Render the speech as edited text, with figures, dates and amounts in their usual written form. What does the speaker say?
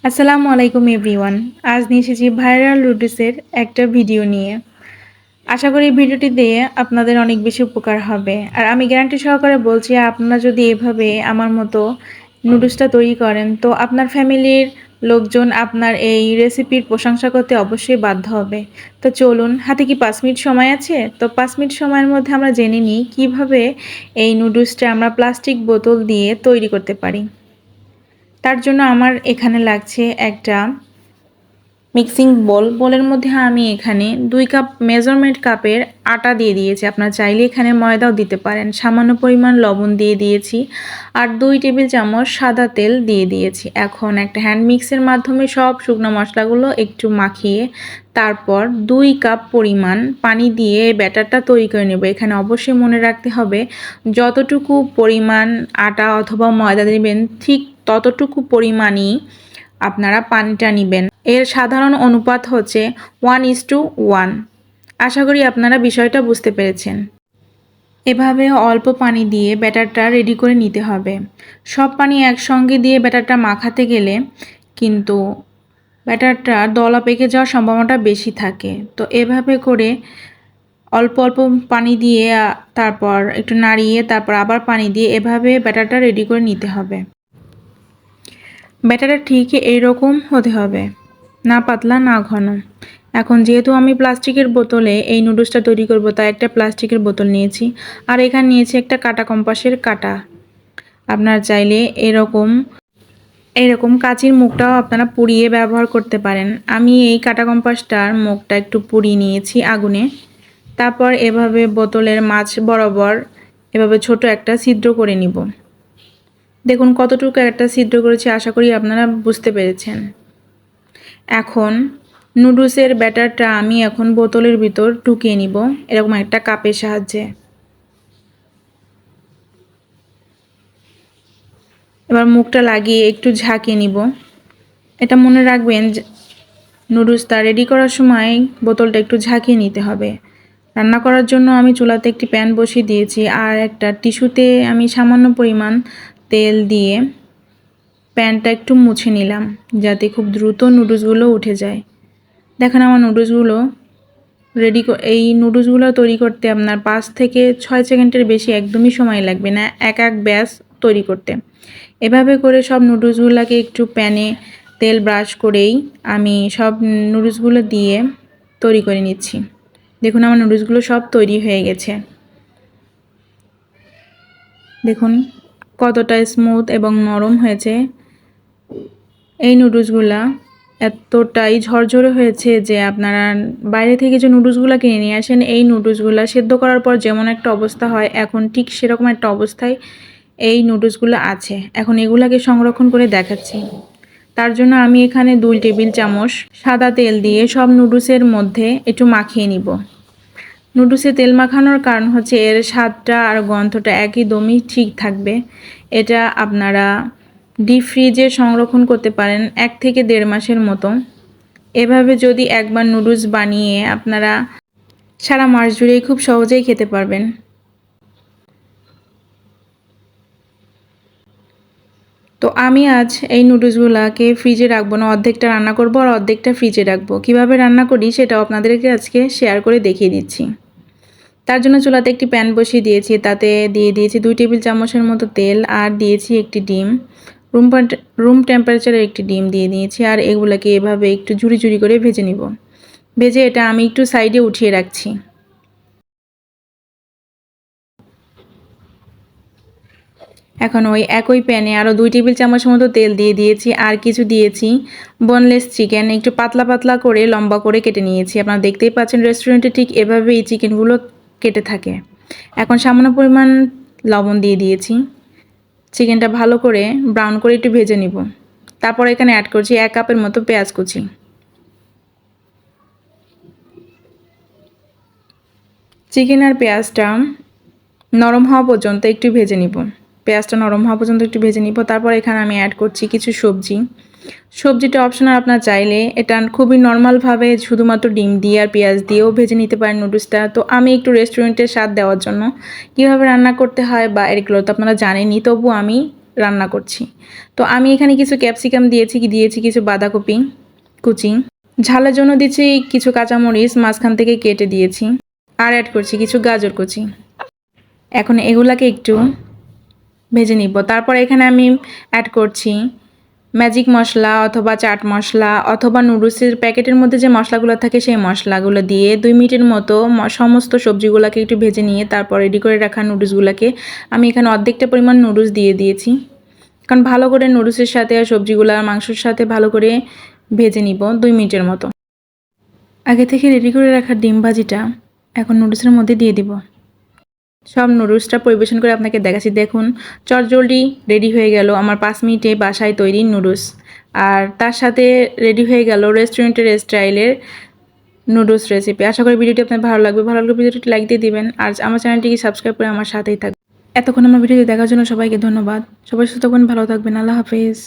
আসসালামু আলাইকুম এভরিওয়ান। আজ নিয়ে এসেছি ভাইরাল নুডলসের একটা ভিডিও নিয়ে। আশা করি ভিডিওটি দিয়ে আপনাদের অনেক বেশি উপকার হবে। আর আমি গ্যারান্টি সহকারে বলছি, আপনারা যদি এভাবে আমার মতো নুডলসটা তৈরি করেন তো আপনার ফ্যামিলির লোকজন আপনার এই রেসিপির প্রশংসা করতে অবশ্যই বাধ্য হবে। তো চলুন, হাতে কি 5 মিনিট সময় আছে? তো 5 মিনিট সময়ের মধ্যে আমরা জেনে নিই কীভাবে এই নুডলসটা আমরা প্লাস্টিক বোতল দিয়ে তৈরি করতে পারি। তার জন্য আমার এখানে লাগছে একটা মিক্সিং বোলের মধ্যে আমি এখানে 2 কাপ মেজারমেন্ট কাপের আটা দিয়ে দিয়েছি। আপনারা চাইলে এখানে ময়দাও দিতে পারেন। সামান্য পরিমাণ লবণ দিয়ে দিয়েছি আর 2 টেবিল চামচ সাদা তেল দিয়ে দিয়েছি। এখন একটা হ্যান্ড মিক্সের মাধ্যমে সব শুকনো মশলাগুলো একটু মাখিয়ে তারপর 2 কাপ পরিমাণ পানি দিয়ে ব্যাটারটা তৈরি করে নেব। এখানে অবশ্যই মনে রাখতে হবে, যতটুকু পরিমাণ আটা অথবা ময়দা দিবেন ঠিক ততটুকু পরিমাণই আপনারা পানিটা নেবেন। এর সাধারণ অনুপাত হচ্ছে 1:1। আশা করি আপনারা বিষয়টা বুঝতে পেরেছেন। এভাবে অল্প পানি দিয়ে ব্যাটারটা রেডি করে নিতে হবে। সব পানি একসঙ্গে দিয়ে ব্যাটারটা মাখাতে গেলে কিন্তু ব্যাটারটা দলা পেকে যাওয়ার সম্ভাবনাটা বেশি থাকে। তো এভাবে করে অল্প অল্প পানি দিয়ে তারপর একটু নাড়িয়ে তারপর আবার পানি দিয়ে এভাবে ব্যাটারটা রেডি করে নিতে হবে। ব্যাটারটা ঠিক এইরকম হতে হবে, না পাতলা না ঘন। এখন যেহেতু আমি প্লাস্টিকের বোতলে এই নুডলসটা তৈরি করব, তাই একটা প্লাস্টিকের বোতল নিয়েছি আর এখানে নিয়েছি একটা কাঁটা কম্পাসের কাঁটা। আপনারা চাইলে এরকম কাঁচির মুখটাও আপনারা পুড়িয়ে ব্যবহার করতে পারেন। আমি এই কাঁটা কম্পাসটার মুখটা একটু পুড়িয়ে নিয়েছি আগুনে। তারপর এভাবে বোতলের মাঝ বরাবর এভাবে ছোট একটা ছিদ্র করে নিব। দেখুন কতটুকু একটা ছিদ্র করেছি, আশা করি আপনারা বুঝতে পেরেছেন। এখন নুডলসের ব্যাটারটা আমি এখন বোতলের ভিতর ঢুকিয়ে নিব এরকম একটা কাপের সাহায্যে। এবার মুখটা লাগিয়ে একটু ঝাঁকিয়ে নিব। এটা মনে রাখবেন, নুডলসটা রেডি করার সময় বোতলটা একটু ঝাঁকিয়ে নিতে হবে। রান্না করার জন্য আমি চুলাতে একটি প্যান বসিয়ে দিয়েছি আর একটা টিস্যুতে আমি সামান্য পরিমাণ তেল দিয়ে প্যানটা একটু মুছে নিলাম যাতে খুব দ্রুত নুডলসগুলো উঠে যায়। দেখেন আমার নুডলসগুলো এই নুডলসগুলো তৈরি করতে আপনার 5 থেকে 6 সেকেন্ডের বেশি একদমই সময় লাগবে না এক ব্যাচ তৈরি করতে। এভাবে করে সব নুডলসগুলোকে একটু প্যানে তেল ব্রাশ করেই আমি সব নুডলসগুলো দিয়ে তৈরি করে নিচ্ছি। দেখুন আমার নুডলসগুলো সব তৈরি হয়ে গেছে। দেখুন কতটা স্মুথ এবং নরম হয়েছে। এই নুডলসগুলা এতটাই ঝরঝরে হয়েছে যে আপনারা বাইরে থেকে যে নুডলসগুলো কিনে নিয়ে আসেন, এই নুডলসগুলো সেদ্ধ করার পর যেমন একটা অবস্থা হয়, এখন ঠিক সেরকম একটা অবস্থায় এই নুডলসগুলো আছে। এখন এগুলাকে সংরক্ষণ করে দেখাচ্ছি। তার জন্য আমি এখানে 2 টেবিল চামচ সাদা তেল দিয়ে সব নুডলসের মধ্যে একটু মাখিয়ে নিব। নুডলসে তেল মাখানোর কারণ হচ্ছে এর স্বাদটা আর গন্ধটা একদমই ঠিক থাকবে। এটা আপনারা ডিপ ফ্রিজে সংরক্ষণ করতে পারেন 1 থেকে 1.5 মাসের মতো। এভাবে যদি একবার নুডলস বানিয়ে আপনারা সারা মাস জুড়েই খুব সহজেই খেতে পারবেন। তো আমি আজ এই নুডলসগুলোকে ফ্রিজে রাখবো না, অর্ধেকটা রান্না করব আর অর্ধেকটা ফ্রিজে রাখবো। কিভাবে রান্না করি সেটাও আপনাদেরকে আজকে শেয়ার করে দেখিয়ে দিচ্ছি। তার জন্য চুলাতে একটি প্যান বসিয়ে দিয়েছি, তাতে দিয়ে দিয়েছি 2 টেবিল চামচের মতো তেল আর দিয়েছি একটি ডিম। রুম টেম্পারেচারের একটি ডিম দিয়ে দিয়েছি আর এগুলোকে এভাবে একটু ঝুরি ঝুরি করে ভেজে নিব। ভেজে এটা আমি একটু সাইডে উঠিয়ে রাখছি। এখন ওই একই প্যানে আরও 2 টেবিল চামচের মতো তেল দিয়ে দিয়েছি আর কিছু দিয়েছি বোনলেস চিকেন। একটু পাতলা পাতলা করে লম্বা করে কেটে নিয়েছি। আপনারা দেখতেই পাচ্ছেন রেস্টুরেন্টে ঠিক এভাবে এই চিকেনগুলো কেটে থাকে। এখন সামান্য পরিমাণ লবণ দিয়ে দিয়েছি। চিকেনটা ভালো করে ব্রাউন করে একটু ভেজে নিব। তারপর এখানে অ্যাড করছি 1 কাপের মতো পেঁয়াজ কুচি। চিকেন আর পেঁয়াজটা নরম হওয়া পর্যন্ত একটু ভেজে নিব। পেঁয়াজটা নরম হওয়া পর্যন্ত একটু ভেজে নিব। তারপর এখানে আমি অ্যাড করছি কিছু সবজি। সবজিটা অপশনাল, আপনার চাইলে এটা খুবই নর্মালভাবে শুধুমাত্র ডিম দিয়ে আর পেঁয়াজ দিয়েও ভেজে নিতে পারেন নুডলসটা। তো আমি একটু রেস্টুরেন্টের স্বাদ দেওয়ার জন্য কীভাবে রান্না করতে হয় বা এগুলো তো আপনারা জানেনই, তবু আমি রান্না করছি। তো আমি এখানে কিছু ক্যাপসিকাম দিয়েছি কিছু বাঁধাকপি কুচি, ঝালের জন্য দিচ্ছি কিছু কাঁচামরিচ মাঝখান থেকে কেটে দিয়েছি, আর অ্যাড করছি কিছু গাজর কুচি। এখন এগুলাকে একটু ভেজে নিব। তারপর এখানে আমি অ্যাড করছি ম্যাজিক মশলা অথবা চাট মশলা অথবা নুডলসের প্যাকেটের মধ্যে যে মশলাগুলো থাকে সেই মশলাগুলো দিয়ে 2 মিনিটের মতো সমস্ত সবজিগুলোকে একটু ভেজে নিয়ে তারপর রেডি করে রাখা নুডলসগুলোকে আমি এখানে অর্ধেকটা পরিমাণ নুডলস দিয়ে দিয়েছি। কারণ ভালো করে নুডলসের সাথে আর সবজিগুলো মাংসের সাথে ভালো করে ভেজে নিব 2 মিনিটের মতো। আগে থেকে রেডি করে রাখা ডিম ভাজিটা এখন নুডলসের মধ্যে দিয়ে দিব। সব নুডলসটা পরিবেশন করে আপনাকে দেখাচ্ছি। দেখুন চটজলদি রেডি হয়ে গেল আমার 5 মিনিটে বাসায় তৈরি নুডলস। আর তার সাথে রেডি হয়ে গেল রেস্টুরেন্টের স্টাইলের নুডলস রেসিপি। আশা করি ভিডিওটি আপনার ভালো লাগবে। ভালো লাগলে ভিডিওটি লাইক দিয়ে দিবেন আর আমার চ্যানেলটিকে সাবস্ক্রাইব করে আমার সাথেই থাকবেন। এতক্ষণ আমার ভিডিওটি দেখার জন্য সবাইকে ধন্যবাদ। সবাই সুস্থ থাকবেন, ভালো থাকবেন। আল্লাহ হাফেজ।